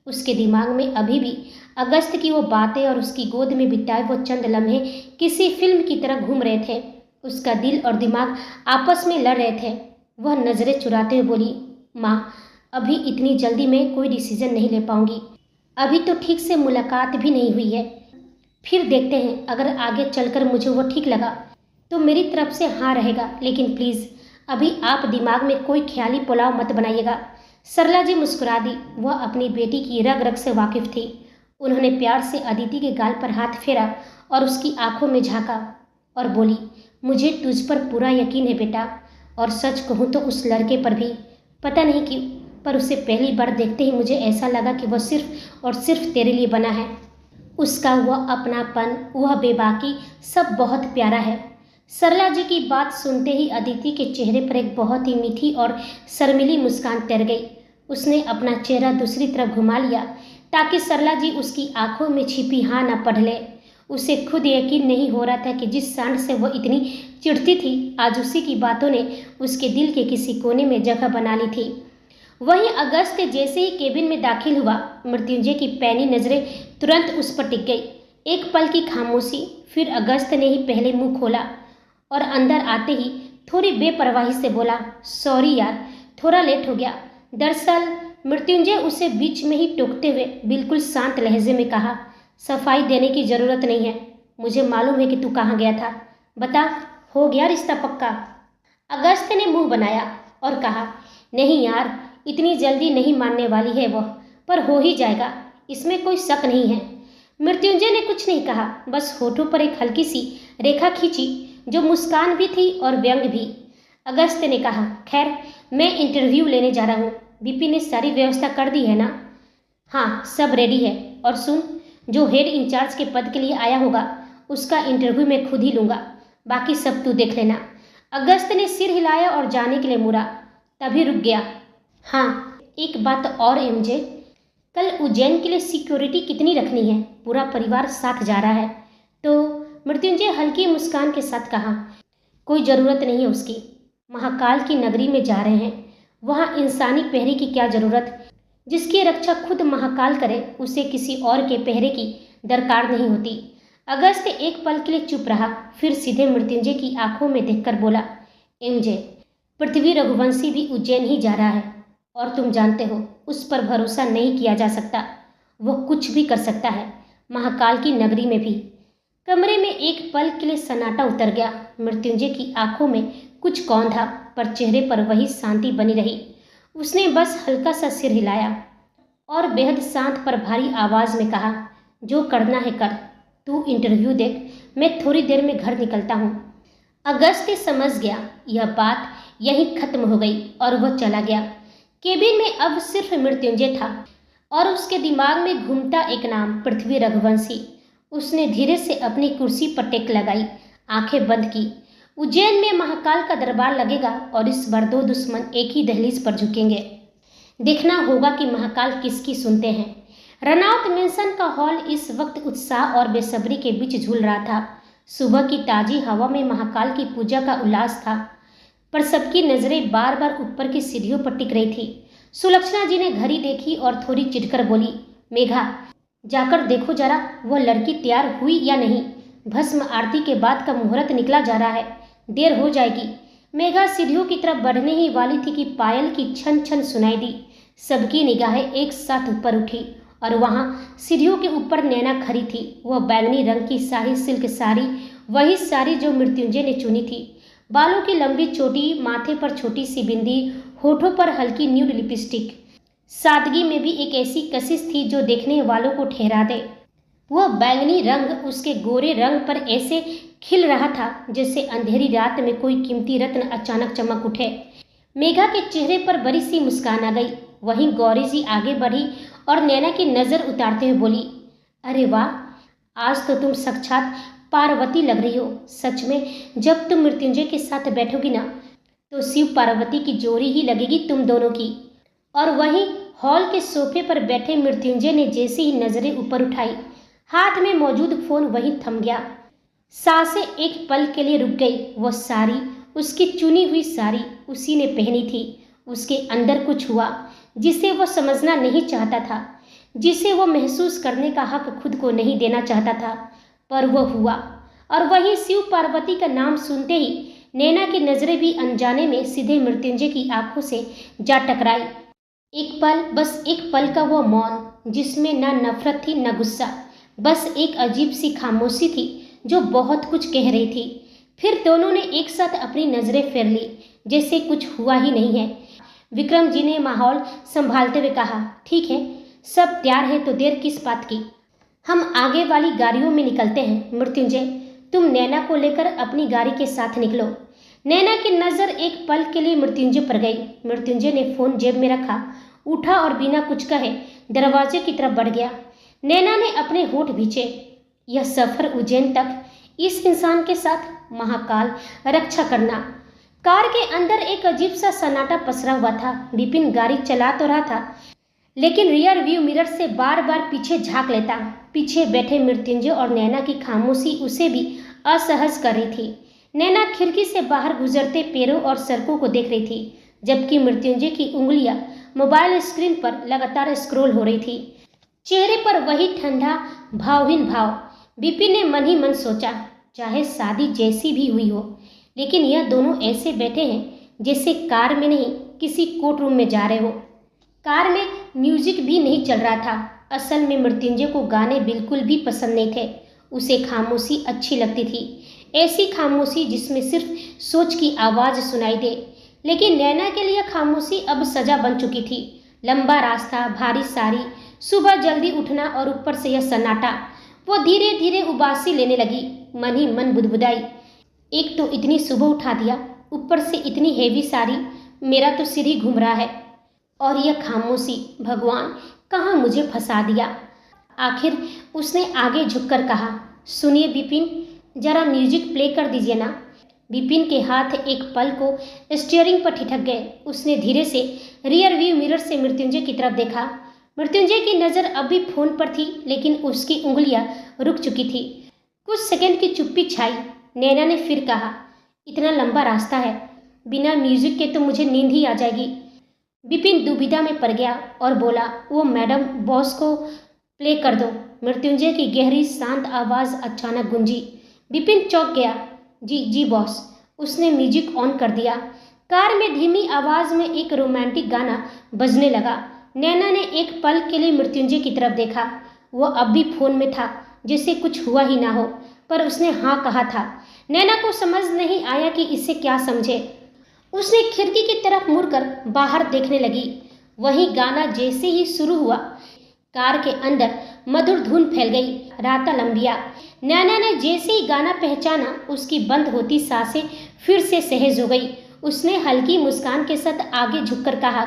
Speaker 1: उसके दिमाग में अभी भी अगस्त की वो बातें और उसकी गोद में बिताए वो चंद लम्हे किसी फिल्म की तरह घूम रहे थे। उसका दिल और दिमाग आपस में लड़ रहे थे। वह नज़रें चुराते हुए बोली, माँ, अभी इतनी जल्दी मैं कोई डिसीजन नहीं ले पाऊंगी। अभी तो ठीक से मुलाकात भी नहीं हुई है। फिर देखते हैं, अगर आगे चलकर मुझे वो ठीक लगा तो मेरी तरफ से हाँ रहेगा, लेकिन प्लीज़ अभी आप दिमाग में कोई ख्याली पुलाव मत बनाइएगा। सरला जी मुस्कुरा दी। वह अपनी बेटी की रग रग से वाकिफ थी। उन्होंने प्यार से अदिति के गाल पर हाथ फेरा और उसकी आंखों में झांका और बोली, मुझे तुझ पर पूरा यकीन है बेटा, और सच कहूँ तो उस लड़के पर भी। पता नहीं क्यों, पर उसे पहली बार देखते ही मुझे ऐसा लगा कि वह सिर्फ और सिर्फ तेरे लिए बना है। उसका वह अपनापन, वह बेबाकी, सब बहुत प्यारा है। सरला जी की बात सुनते ही अदिति के चेहरे पर एक बहुत ही मीठी और शर्मीली मुस्कान तैर गई। उसने अपना चेहरा दूसरी तरफ घुमा लिया ताकि सरला जी उसकी आंखों में छिपी हाँ ना पढ़ ले। उसे खुद यकीन नहीं हो रहा था कि जिस सांड से वह इतनी चिढ़ती थी, आज उसी की बातों ने उसके दिल के किसी कोने में जगह बना ली थी। वहीं अगस्त जैसे ही केबिन में दाखिल हुआ, मृत्युंजय की पैनी नजरें तुरंत उस पर टिक गई। एक पल की खामोशी, फिर अगस्त ने ही पहले मुंह खोला और अंदर आते ही थोड़ी बेपरवाही से बोला, सॉरी यार, थोड़ा लेट हो गया। दरअसल मृत्युंजय उसे बीच में ही टोकते हुए बिल्कुल शांत लहजे में कहा, सफाई देने की ज़रूरत नहीं है, मुझे मालूम है कि तू कहाँ गया था। बता, हो गया रिश्ता पक्का? अगस्त ने मुंह बनाया और कहा, नहीं यार, इतनी जल्दी नहीं मानने वाली है वह, पर हो ही जाएगा, इसमें कोई शक नहीं है। मृत्युंजय ने कुछ नहीं कहा, बस होठों पर एक हल्की सी रेखा खींची जो मुस्कान भी थी और व्यंग भी। अगस्त ने कहा, खैर, मैं इंटरव्यू लेने जा रहा हूँ। बीपी ने सारी व्यवस्था कर दी है ना? हाँ, सब रेडी है। और सुन, जो हेड इंचार्ज के पद के लिए आया होगा उसका इंटरव्यू मैं खुद ही लूँगा, बाकी सब तू देख लेना। अगस्त ने सिर हिलाया और जाने के लिए मुड़ा, तभी रुक गया। हाँ, एक बात और एमजे, कल उज्जैन के लिए सिक्योरिटी कितनी रखनी है? पूरा परिवार साथ जा रहा है। तो मृत्युंजय हल्की मुस्कान के साथ कहा, कोई ज़रूरत नहीं है उसकी, महाकाल की नगरी में जा रहे हैं, वहाँ इंसानी पहरे की क्या ज़रूरत? जिसकी रक्षा खुद महाकाल करे उसे किसी और के पहरे की दरकार नहीं होती। अगस्त एक पल के लिए चुप रहा, फिर सीधे मृत्युंजय की आंखों में देखकर बोला, एमजे, पृथ्वी रघुवंशी भी उज्जैन ही जा रहा है, और तुम जानते हो उस पर भरोसा नहीं किया जा सकता, वह कुछ भी कर सकता है, महाकाल की नगरी में भी। कमरे में एक पल के लिए सन्नाटा उतर गया। मृत्युंजय की आंखों में कुछ कौंधा, पर चेहरे पर वही शांति बनी रही। उसने बस हल्का सा सिर हिलाया और बेहद शांत पर भारी आवाज में कहा, जो करना है कर, तू इंटरव्यू देख, मैं थोड़ी देर में घर निकलता हूँ। अगस्त समझ गया यह बात यहीं खत्म हो गई और वह चला गया। केबिन में अब सिर्फ मृत्युंजय था और उसके दिमाग में घूमता एक नाम, पृथ्वी रघुवंशी। उसने धीरे से अपनी कुर्सी पर टेक लगाई, आंखें बंद की। उज्जैन में महाकाल का दरबार लगेगा और इस बार दो दुश्मन एक ही दहलीज पर झुकेंगे। देखना होगा कि महाकाल किसकी सुनते हैं। रनौत मेंशन का हॉल इस वक्त उत्साह और बेसब्री के बीच झूल रहा था। सुबह की ताजी हवा में महाकाल की पूजा का उल्लास था, पर सबकी नजरें बार बार ऊपर की सीढ़ियों पर टिक रही थी। सुलक्षणा जी ने घड़ी देखी और थोड़ी चिढ़कर बोली, मेघा, जाकर देखो जरा वह लड़की तैयार हुई या नहीं। भस्म आरती के बाद का मुहूर्त निकला जा रहा है, देर हो जाएगी। मेघा सीढ़ियों की तरफ बढ़ने ही वाली थी कि पायल की छन छन सुनाई दी। सबकी निगाहें एक साथ ऊपर उठी और वहां सीढ़ियों के ऊपर नैना खड़ी थी। वह बैंगनी रंग की शाही सिल्क साड़ी, वही साड़ी जो मृत्युंजय ने चुनी थी। बालों की लंबी चोटी, माथे पर छोटी सी बिंदी, होठों पर हल्की न्यूड लिपस्टिक। सादगी में भी एक ऐसी कशिश थी जो देखने वालों को ठहरा दे। वह बैंगनी रंग उसके गोरे रंग पर ऐसे खिल रहा था जैसे अंधेरी रात में कोई कीमती रत्न अचानक चमक उठे। मेघा के चेहरे पर बड़ी सी मुस्कान आ गई। वहीं गौरी जी आगे बढ़ी और नैना की नज़र उतारते हुए बोली, अरे वाह, आज तो तुम साक्षात पार्वती लग रही हो। सच में जब तुम मृत्युंजय के साथ बैठोगी ना तो शिव पार्वती की जोड़ी ही लगेगी तुम दोनों की। और वहीं हॉल के सोफे पर बैठे मृत्युंजय ने जैसे ही नजरें ऊपर उठाई, हाथ में मौजूद फोन वहीं थम गया। सांसें एक पल के लिए रुक गई। वह साड़ी, उसकी चुनी हुई साड़ी उसी ने पहनी थी। उसके अंदर कुछ हुआ जिसे वह समझना नहीं चाहता था, जिसे वह महसूस करने का हक खुद को नहीं देना चाहता था, पर वह हुआ। और वहीं शिव पार्वती का नाम सुनते ही नैना की नजरें भी अनजाने में सीधे मृत्युंजय की आंखों से जा टकराई। एक पल, बस एक पल का वह मौन जिसमें न नफरत थी न गुस्सा, बस एक अजीब सी खामोशी थी जो बहुत कुछ कह रही थी। फिर दोनों ने एक साथ अपनी नजरें फेर ली जैसे कुछ हुआ ही नहीं है। विक्रम जी ने माहौल संभालते हुए कहा, ठीक है, सब तैयार है तो देर किस बात की, हम आगे वाली गाड़ियों में निकलते हैं। मृत्युंजय, तुम नैना को लेकर अपनी गाड़ी के साथ निकलो। नैना की नज़र एक पल के लिए मृत्युंजय पर गई। मृत्युंजय ने फोन जेब में रखा, उठा और बिना कुछ कहे दरवाजे की तरफ बढ़ गया। नैना ने अपने होठ भींचे। यह सफर उज्जैन तक इस इंसान के साथ, महाकाल रक्षा करना। कार के अंदर एक अजीब सा सन्नाटा पसरा हुआ था। विपिन गाड़ी चला तो रहा था लेकिन रियर व्यू मिरर से बार बार पीछे झांक लेता। पीछे बैठे मृत्युंजय और नैना की खामोशी उसे भी असहज कर रही थी। नैना खिड़की से बाहर गुजरते पेड़ों और सड़कों को देख रही थी, जबकि मृत्युंजय की उंगलियां मोबाइल स्क्रीन पर लगातार स्क्रॉल हो रही थी। चेहरे पर वही ठंडा भावहीन भाव। विपिन ने मन ही मन सोचा, चाहे शादी जैसी भी हुई हो, लेकिन यह दोनों ऐसे बैठे हैं जैसे कार में नहीं किसी कोर्ट रूम में जा रहे हो। कार में म्यूजिक भी नहीं चल रहा था। असल में मृत्युंजय को गाने बिल्कुल भी पसंद नहीं थे। उसे खामोशी अच्छी लगती थी, ऐसी खामोशी जिसमें सिर्फ सोच की आवाज़ सुनाई दे। लेकिन नैना के लिए खामोशी अब सजा बन चुकी थी। लंबा रास्ता, भारी साड़ी, सुबह जल्दी उठना और ऊपर से यह सन्नाटा। वो धीरे धीरे उबासी लेने लगी। मन ही मन बुदबुदाई, एक तो इतनी सुबह उठा दिया, ऊपर से इतनी हेवी साड़ी, मेरा तो सिर ही घूम रहा है। और यह खामोशी, भगवान कहाँ मुझे फंसा दिया। आखिर उसने आगे झुककर कहा, सुनिए विपिन, जरा म्यूजिक प्ले कर दीजिए ना। विपिन के हाथ एक पल को स्टीयरिंग पर ठिठक गए। उसने धीरे से रियर व्यू मिरर से मृत्युंजय की तरफ देखा। मृत्युंजय की नज़र अभी फोन पर थी, लेकिन उसकी उंगलियां रुक चुकी थी। कुछ सेकंड की चुप्पी छाई। नैना ने फिर कहा, इतना लंबा रास्ता है, बिना म्यूजिक के तो मुझे नींद ही आ जाएगी। विपिन दुविधा में पड़ गया और बोला, वो मैडम, बॉस को प्ले कर दो। मृत्युंजय की गहरी शांत आवाज़ अचानक गूंजी। विपिन चौंक गया। जी जी बॉस। उसने म्यूजिक ऑन कर दिया। कार में धीमी आवाज़ में एक रोमांटिक गाना बजने लगा। नैना ने एक पल के लिए मृत्युंजय की तरफ देखा। वह अब भी फोन में था, जैसे कुछ हुआ ही ना हो, पर उसने हाँ कहा था। नैना को समझ नहीं आया कि इसे क्या समझे। उसने खिड़की की तरफ मुड़कर बाहर देखने लगी। वही गाना जैसे ही शुरू हुआ, कार के अंदर मधुर धुन फैल गई। राता लंबिया। नैना ने जैसे ही गाना पहचाना, उसकी बंद होती सांसें फिर से सहज हो गई। उसने हल्की मुस्कान के साथ आगे झुककर कहा,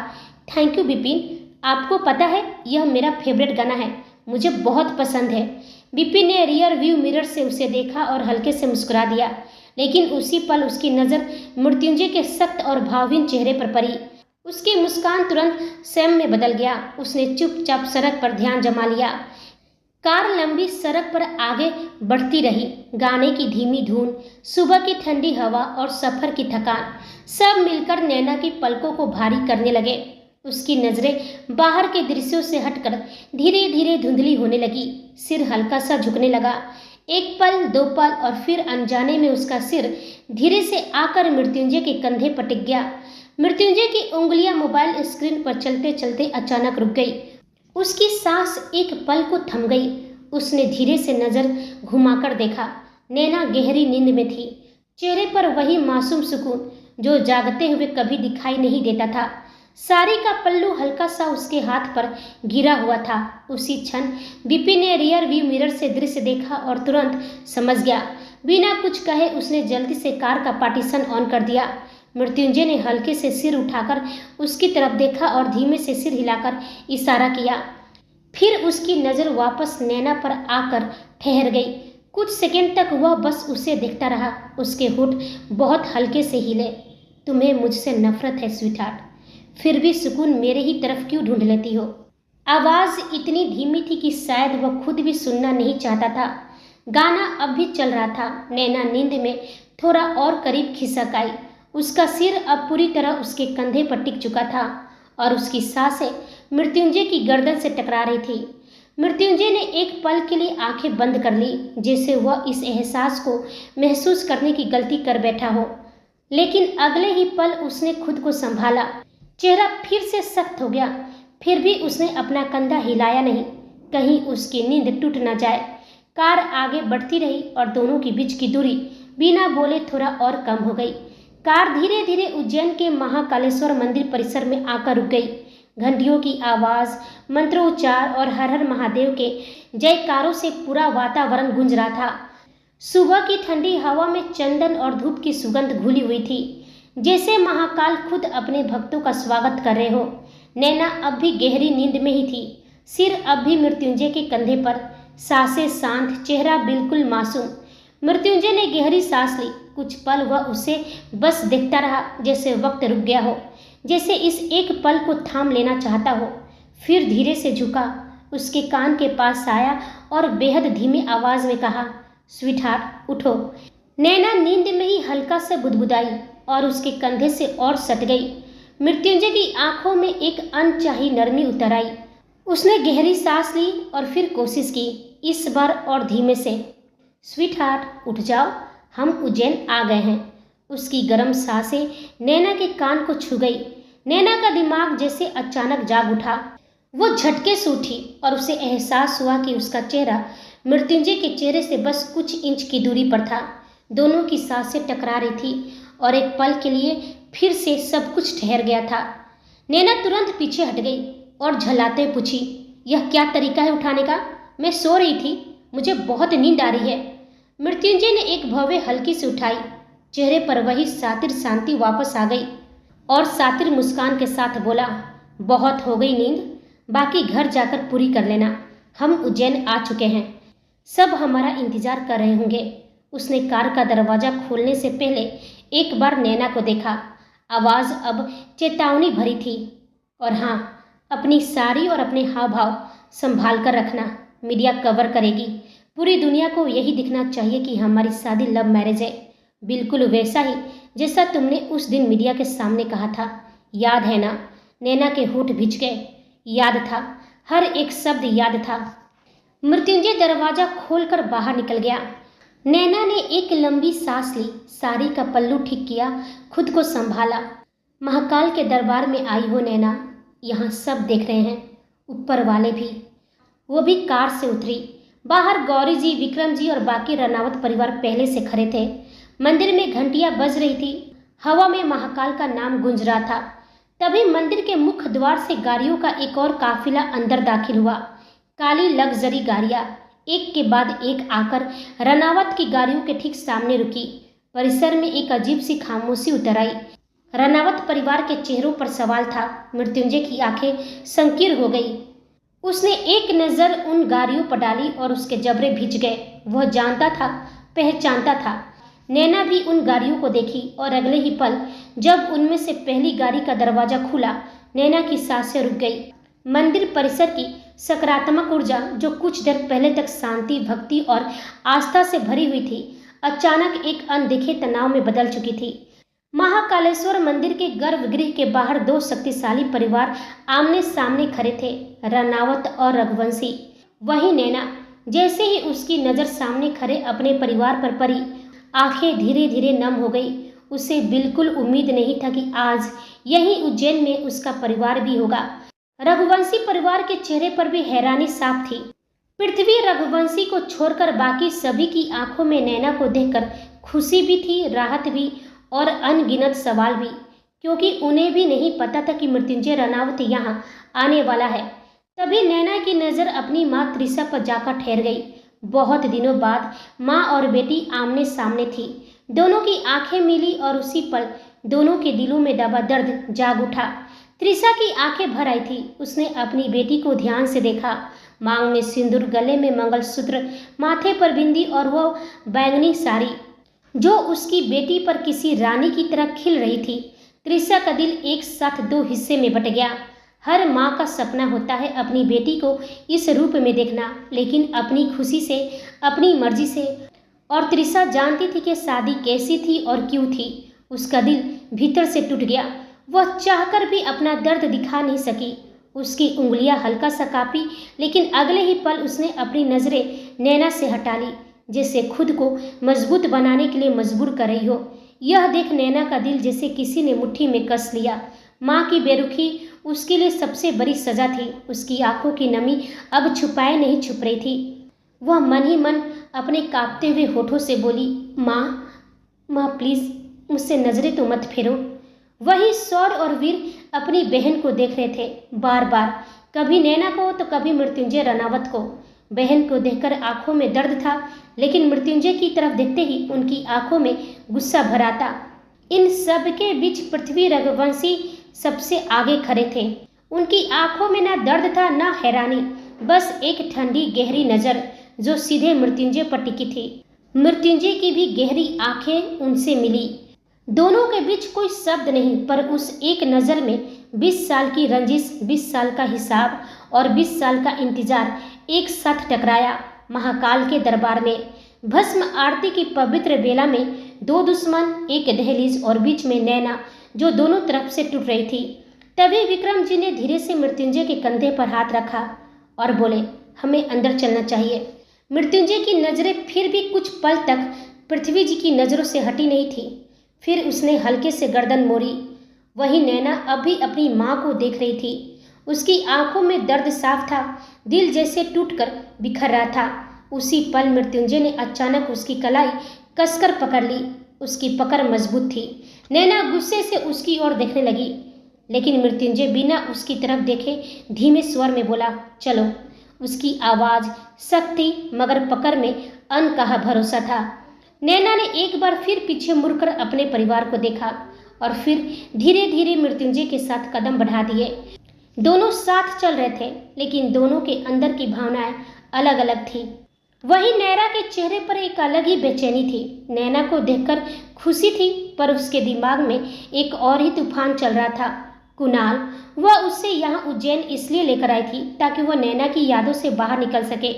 Speaker 1: थैंक यू विपिन, आपको पता है यह मेरा फेवरेट गाना है, मुझे बहुत पसंद है। विपिन ने रियर व्यू मिरर से उसे देखा और हल्के से मुस्कुरा दिया, लेकिन उसी पल उसकी नज़र मृत्युंजय के सख्त और भावहीन चेहरे पर पड़ी। उसकी मुस्कान तुरंत सैम में बदल गया। उसने चुपचाप सड़क पर ध्यान जमा लिया। कार लंबी सड़क पर आगे बढ़ती रही। गाने की धीमी धुन, सुबह की ठंडी हवा और सफ़र की थकान सब मिलकर नैना की पलकों को भारी करने लगे। उसकी नज़रें बाहर के दृश्यों से हटकर धीरे धीरे धुंधली होने लगी। सिर हल्का सा झुकने लगा। एक पल, दो पल और फिर अनजाने में उसका सिर धीरे से आकर मृत्युंजय के कंधे पर टिक गया। मृत्युंजय की उंगलियां मोबाइल स्क्रीन पर चलते चलते अचानक रुक गई। उसकी सांस एक पल को थम गई। उसने धीरे से नजर घुमाकर देखा। नैना गहरी नींद में थी। चेहरे पर वही मासूम सुकून जो जागते हुए कभी दिखाई नहीं देता था। साड़ी का पल्लू हल्का सा उसके हाथ पर गिरा हुआ था। उसी क्षण विपिन ने रियर व्यू मिरर से दृश्य देखा और तुरंत समझ गया। बिना कुछ कहे उसने जल्दी से कार का पार्टीशन ऑन कर दिया। मृत्युंजय ने हल्के से सिर उठाकर उसकी तरफ देखा और धीमे से सिर हिलाकर इशारा किया। फिर उसकी नज़र वापस नैना पर आकर ठहर गई। कुछ सेकंड तक वह बस उसे देखता रहा। उसके होंठ बहुत हल्के से हिले। तुम्हें मुझसे नफरत है स्वीटहार्ट, फिर भी सुकून मेरे ही तरफ क्यों ढूंढ लेती हो? आवाज़ इतनी धीमी थी कि शायद वह खुद भी सुनना नहीं चाहता था। गाना अब भी चल रहा था। नैना नींद में थोड़ा और करीब खिसक आई। उसका सिर अब पूरी तरह उसके कंधे पर टिक चुका था और उसकी सांसें मृत्युंजय की गर्दन से टकरा रही थी। मृत्युंजय ने एक पल के लिए आंखें बंद कर ली, जैसे वह इस एहसास को महसूस करने की गलती कर बैठा हो। लेकिन अगले ही पल उसने खुद को संभाला। चेहरा फिर से सख्त हो गया। फिर भी उसने अपना कंधा हिलाया नहीं, कहीं उसकी नींद टूट न जाए। कार आगे बढ़ती रही और दोनों के बीच की दूरी बिना बोले थोड़ा और कम हो गई। कार धीरे धीरे उज्जैन के महाकालेश्वर मंदिर परिसर में आकर रुक गई। घंटियों की आवाज़, मंत्रोच्चार और हर हर महादेव के जयकारों से पूरा वातावरण गूंज रहा था। सुबह की ठंडी हवा में चंदन और धूप की सुगंध घुली हुई थी, जैसे महाकाल खुद अपने भक्तों का स्वागत कर रहे हो। नैना अब भी गहरी नींद में ही थी। सिर अब भी मृत्युंजय के कंधे पर, सांसें शांत, चेहरा बिल्कुल मासूम। मृत्युंजय ने गहरी सांस ली। कुछ पल वह उसे बस देखता रहा, जैसे वक्त रुक गया हो, जैसे इस एक पल को थाम लेना चाहता हो। फिर धीरे से झुका, उसके कान के पास आया और बेहद धीमी आवाज में कहा, स्वीटहार्ट उठो। नैना नींद में ही हल्का से बुदबुदाई और उसके कंधे से और सट गई। मृत्युंजय की आंखों में एक अनचाही नरमी उतर आई। उसने गहरी सांस ली और फिर कोशिश की, इस बार और धीमे से। स्वीटहार्ट उठ जाओ, हम उज्जैन आ गए हैं। उसकी गर्म सांसें नैना के कान को छू गई। नैना का दिमाग जैसे अचानक जाग उठा। वो झटके से उठी और उसे एहसास हुआ कि उसका चेहरा मृत्युंजय के चेहरे से बस कुछ इंच की दूरी पर था। दोनों की सांसें टकरा रही थी और एक पल के लिए फिर से सब कुछ ठहर गया था। नैना तुरंत पीछे हट गई और झल्लाते पूछी, यह क्या तरीका है उठाने का? मैं सो रही थी, मुझे बहुत नींद आ रही है। मृत्युंजय ने एक भौवें हल्की से उठाई। चेहरे पर वही सातिर शांति वापस आ गई और सातिर मुस्कान के साथ बोला, बहुत हो गई नींद, बाकी घर जाकर पूरी कर लेना। हम उज्जैन आ चुके हैं, सब हमारा इंतजार कर रहे होंगे। उसने कार का दरवाज़ा खोलने से पहले एक बार नैना को देखा। आवाज़ अब चेतावनी भरी थी। और हाँ, अपनी साड़ी और अपने हाव भाव संभाल कर रखना, मीडिया कवर करेगी। पूरी दुनिया को यही दिखना चाहिए कि हमारी शादी लव मैरिज है, बिल्कुल वैसा ही जैसा तुमने उस दिन मीडिया के सामने कहा था, याद है ना? नैना के होंठ भींच गए। याद था, हर एक शब्द याद था। मृत्युंजय दरवाज़ा खोलकर बाहर निकल गया। नैना ने एक लंबी सांस ली, साड़ी का पल्लू ठीक किया, खुद को संभाला। महाकाल के दरबार में आई हो नैना, यहाँ सब देख रहे हैं, ऊपर वाले भी। वो भी कार से उतरी। बाहर गौरी जी, विक्रम जी और बाकी रनावत परिवार पहले से खड़े थे। मंदिर में घंटियां बज रही थी, हवा में महाकाल का नाम गूंज रहा था। तभी मंदिर के मुख्य द्वार से गाड़ियों का एक और काफिला अंदर दाखिल हुआ। काली लग्जरी गाड़ियां एक के बाद एक आकर रनावत की गाड़ियों के ठीक सामने रुकी। परिसर में एक अजीब सी खामोशी उतर आई। रनावत परिवार के चेहरों पर सवाल था। मृत्युंजय की आंखें संकीर्ण हो गई। उसने एक नज़र उन गाड़ियों पर डाली और उसके जबड़े भींच गए। वह जानता था, पहचानता था। नैना भी उन गाड़ियों को देखी और अगले ही पल जब उनमें से पहली गाड़ी का दरवाज़ा खुला, नैना की सांसें रुक गई। मंदिर परिसर की सकारात्मक ऊर्जा, जो कुछ देर पहले तक शांति, भक्ति और आस्था से भरी हुई थी, अचानक एक अनदेखे तनाव में बदल चुकी थी। महाकालेश्वर मंदिर के गर्भगृह के बाहर दो शक्तिशाली परिवार आमने सामने खड़े थे, रनावत और रघुवंशी। वही नैना, जैसे ही उसकी नज़र सामने खड़े अपने परिवार पर पड़ी, आंखें धीरे धीरे नम हो गई। उसे बिल्कुल उम्मीद नहीं था कि आज यहीं उज्जैन में उसका परिवार भी होगा। रघुवंशी परिवार के चेहरे पर भी हैरानी साफ थी। पृथ्वी रघुवंशी को छोड़कर बाकी सभी की आंखों में नैना को देखकर खुशी भी थी, राहत भी और अनगिनत सवाल भी, क्योंकि उन्हें भी नहीं पता था कि मृत्युंजय रनावत यहाँ आने वाला है। तभी नैना की नज़र अपनी माँ त्रिशा पर जाकर ठहर गई। बहुत दिनों बाद माँ और बेटी आमने सामने थी। दोनों की आंखें मिली और उसी पल दोनों के दिलों में दबा दर्द जाग उठा। त्रिशा की आंखें भर आई थी। उसने अपनी बेटी को ध्यान से देखा। मांग में सिंदूर, गले में मंगलसूत्र, माथे पर बिंदी और वो बैंगनी साड़ी जो उसकी बेटी पर किसी रानी की तरह खिल रही थी। त्रिशा का दिल एक साथ दो हिस्से में बट गया। हर माँ का सपना होता है अपनी बेटी को इस रूप में देखना, लेकिन अपनी खुशी से, अपनी मर्जी से। और त्रिशा जानती थी कि शादी कैसी थी और क्यों थी। उसका दिल भीतर से टूट गया। वह चाहकर भी अपना दर्द दिखा नहीं सकी। उसकी उंगलियां हल्का सा कांपी, लेकिन अगले ही पल उसने अपनी नज़रें नैना से हटा ली, जैसे खुद को मजबूत बनाने के लिए मजबूर कर रही हो। यह देख नैना का दिल जैसे किसी ने मुट्ठी में कस लिया। माँ की बेरुखी उसके लिए सबसे बड़ी सजा थी। उसकी आंखों की नमी अब छुपाए नहीं छुप रही थी। वह मन ही मन अपने कांपते हुए होठों से बोली, माँ प्लीज़ मुझसे नजरें तो मत फेरो। वही सौर और वीर अपनी बहन को देख रहे थे बार बार, कभी नैना को तो कभी मृत्युंजय रनावत को। बहन को देखकर आंखों में दर्द था, लेकिन मृत्युंजय की तरफ देखते ही उनकी आंखों में गुस्सा भर आता। इन सब के बीच पृथ्वी रघुवंशी सबसे आगे खड़े थे। उनकी आंखों में ना दर्द था ना हैरानी, बस एक ठंडी गहरी नज़र जो सीधे मृत्युंजय पर टिकी थी। मृत्युंजय की भी गहरी आंखें उनसे मिली। दोनों के बीच कोई शब्द नहीं, पर उस एक नज़र में 20 साल की रंजिश, 20 साल का हिसाब और 20 साल का इंतजार एक साथ टकराया। महाकाल के दरबार में भस्म आरती की पवित्र बेला में दो दुश्मन, एक दहलीज और बीच में नैना जो दोनों तरफ से टूट रही थी। तभी विक्रम जी ने धीरे से मृत्युंजय के कंधे पर हाथ रखा और बोले, हमें अंदर चलना चाहिए। मृत्युंजय की नज़रें फिर भी कुछ पल तक पृथ्वी जी की नज़रों से हटी नहीं थी। फिर उसने हल्के से गर्दन मोड़ी। वही नैना अभी अपनी माँ को देख रही थी। उसकी आंखों में दर्द साफ था, दिल जैसे टूटकर बिखर रहा था। उसी पल मृत्युंजय ने अचानक उसकी कलाई कसकर पकड़ ली। उसकी पकड़ मजबूत थी। नैना गुस्से से उसकी ओर देखने लगी, लेकिन मृत्युंजय बिना उसकी तरफ देखे धीमे स्वर में बोला, चलो। उसकी आवाज़ सख्त थी, मगर पकड़ में अनकहा भरोसा था। नैना ने एक बार फिर पीछे मुड़कर अपने परिवार को देखा और फिर धीरे धीरे मृत्युंजय के साथ कदम बढ़ा दिए। दोनों साथ चल रहे थे, लेकिन दोनों के अंदर की भावनाएं अलग अलग थी। वही नैना के चेहरे पर एक अलग ही बेचैनी थी। नैना को देखकर खुशी थी, पर उसके दिमाग में एक और ही तूफान चल रहा था। कुणाल, वह उससे यहाँ उज्जैन इसलिए लेकर आई थी ताकि वह नैना की यादों से बाहर निकल सके,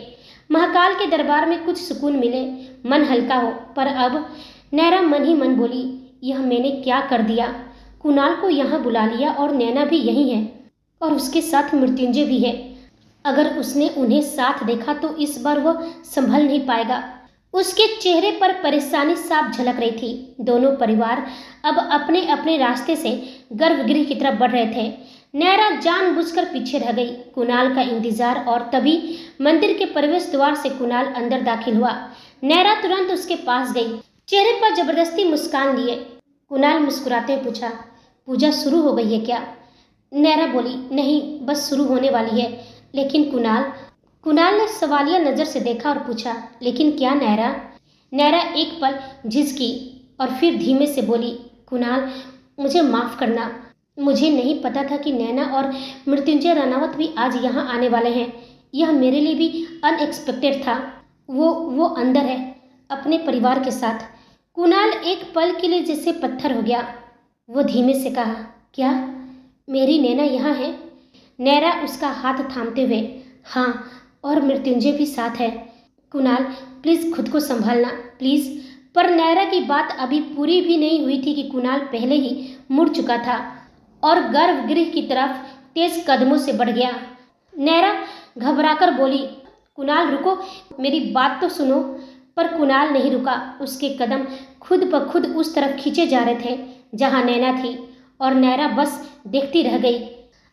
Speaker 1: महाकाल के दरबार में कुछ सुकून मिले, मन हल्का हो। पर अब नैना मन ही मन बोली, यह मैंने क्या कर दिया। कुणाल को यहाँ बुला लिया और नैना भी यही है और उसके साथ मृत्युंजय भी है। अगर उसने उन्हें साथ देखा तो इस बार वह संभल नहीं पाएगा। उसके चेहरे पर परेशानी साफ झलक रही थी। दोनों परिवार अब अपने अपने रास्ते से गर्भगृह की तरफ बढ़ रहे थे। नैना जानबूझकर पीछे रह गई, कुणाल का इंतजार। और तभी मंदिर के प्रवेश द्वार से कुणाल अंदर दाखिल हुआ। नैना तुरंत उसके पास गई, चेहरे पर जबरदस्ती मुस्कान लिए। कुणाल मुस्कुराते हुए पूछा, पूजा शुरू हो गई है क्या? नैना बोली, नहीं, बस शुरू होने वाली है। लेकिन कुणाल ने सवालिया नज़र से देखा और पूछा, लेकिन क्या नैना? नैना एक पल झिझकी और फिर धीमे से बोली, कुणाल, मुझे माफ़ करना। मुझे नहीं पता था कि नैना और मृत्युंजय रनावत भी आज यहाँ आने वाले हैं। यह मेरे लिए भी अनएक्सपेक्टेड था। वो अंदर है अपने परिवार के साथ। कुणाल एक पल के लिए जैसे पत्थर हो गया। वो धीमे से कहा, क्या मेरी नैना यहाँ है? नैना उसका हाथ थामते हुए, हाँ, और मृत्युंजय भी साथ है। कुणाल, प्लीज़ खुद को संभालना, प्लीज़। पर नैना की बात अभी पूरी भी नहीं हुई थी कि कुणाल पहले ही मुड़ चुका था और गर्भगृह की तरफ तेज कदमों से बढ़ गया। नैना घबराकर बोली, कुणाल रुको, मेरी बात तो सुनो। पर कुणाल नहीं रुका। उसके कदम खुद ब खुद उस तरफ खींचे जा रहे थे जहां नैना थी, और नैरा बस देखती रह गई।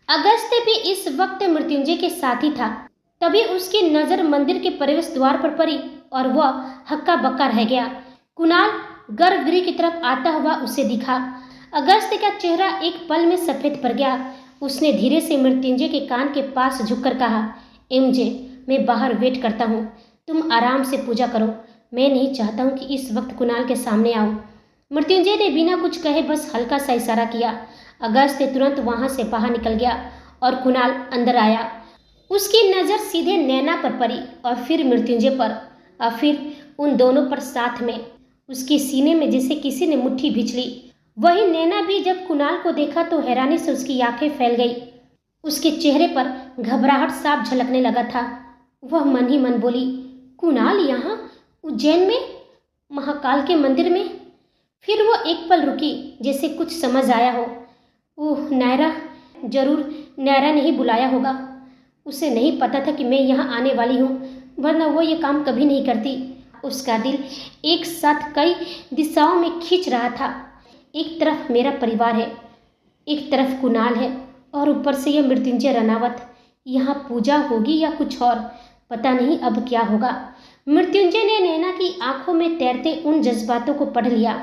Speaker 1: अगस्त्य भी इस वक्त मृत्युंजय के साथ ही था। तभी उसकी नजर मंदिर के प्रवेश द्वार पर पड़ी और वह हक्का बक्का रह गया। कुणाल गर्भगृह की तरफ आता हुआ उसे दिखा। अगस्त्य का चेहरा एक पल में सफेद पड़ गया। उसने धीरे से मृत्युंजय के कान के पास झुककर कहा, एमजे, मैं बाहर वेट करता हूँ, तुम आराम से पूजा करो। मैं नहीं चाहता हूँ कि इस वक्त कुणाल के सामने आओ। मृत्युंजय ने बिना कुछ कहे बस हल्का सा इशारा किया। अगस्त्य तुरंत वहां से बाहर निकल गया और कुणाल अंदर आया। उसकी नज़र सीधे नैना पर पड़ी और फिर मृत्युंजय पर और फिर उन दोनों पर साथ में। उसके सीने में जैसे किसी ने मुट्ठी भींच ली। वही नैना भी जब कुणाल को देखा तो हैरानी से उसकी आंखें फैल गई। उसके चेहरे पर घबराहट साफ झलकने लगा था। वह मन ही मन बोली, कुणाल यहाँ उज्जैन में, महाकाल के मंदिर में? फिर वो एक पल रुकी, जैसे कुछ समझ आया हो। ओह नायरा, जरूर नायरा ने ही बुलाया होगा। उसे नहीं पता था कि मैं यहाँ आने वाली हूँ, वरना वो ये काम कभी नहीं करती। उसका दिल एक साथ कई दिशाओं में खींच रहा था। एक तरफ मेरा परिवार है, एक तरफ कुणाल है, और ऊपर से यह मृत्युंजय रनावत। यहाँ पूजा होगी या कुछ और, पता नहीं अब क्या होगा। मृत्युंजय ने नैना की आंखों में तैरते उन जज्बातों को पढ़ लिया।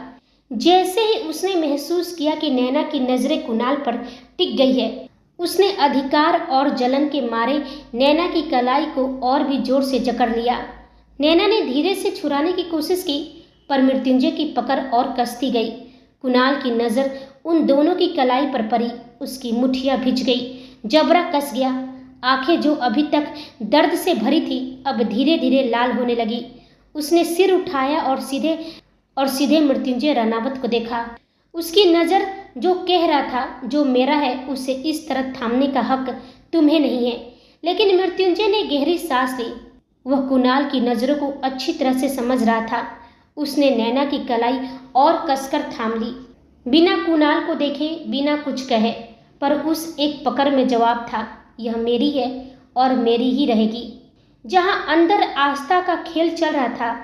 Speaker 1: जैसे ही उसने महसूस किया कि नैना की नजरें कुणाल पर टिक गई है, उसने अधिकार और जलन के मारे नैना की कलाई को और भी जोर से जकड़ लिया। नैना ने धीरे से छुड़ाने की कोशिश की, पर मृत्युंजय की पकड़ और कसती गई। कुणाल की नज़र उन दोनों की कलाई पर पड़ी। उसकी मुट्ठियां भिज गई, जबड़ा कस गया। आंखें जो अभी तक दर्द से भरी थी, अब धीरे धीरे लाल होने लगी। उसने सिर उठाया और सीधे मृत्युंजय रनावत को देखा। उसकी नज़र जो कह रहा था, जो मेरा है, उसे इस तरह थामने का हक तुम्हें नहीं है। लेकिन मृत्युंजय ने गहरी सांस ली। वह कुणाल की नज़रों को अच्छी तरह से समझ रहा था। उसने नैना की कलाई और कसकर थाम ली, बिना कुणाल को देखे, बिना कुछ कहे। पर उस एक पकड़ में जवाब था, यह मेरी है और मेरी ही रहेगी। जहां अंदर आस्था का खेल चल रहा था,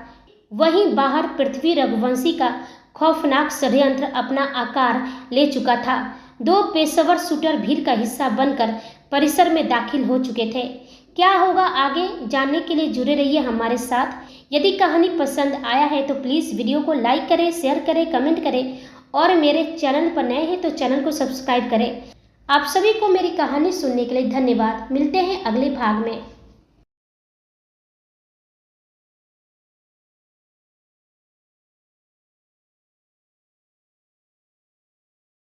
Speaker 1: वहीं बाहर पृथ्वी रघुवंशी का खौफनाक षड्यंत्र अपना आकार ले चुका था। दो पेशेवर शूटर भीड़ का हिस्सा बनकर परिसर में दाखिल हो चुके थे। क्या होगा आगे, जानने के लिए जुड़े रहिए हमारे साथ। यदि कहानी पसंद आया है तो प्लीज़ वीडियो को लाइक करें, शेयर करें, कमेंट करें, और मेरे चैनल पर नए हैं तो चैनल को सब्सक्राइब करें। आप सभी को मेरी कहानी सुनने के लिए धन्यवाद। मिलते हैं अगले भाग में।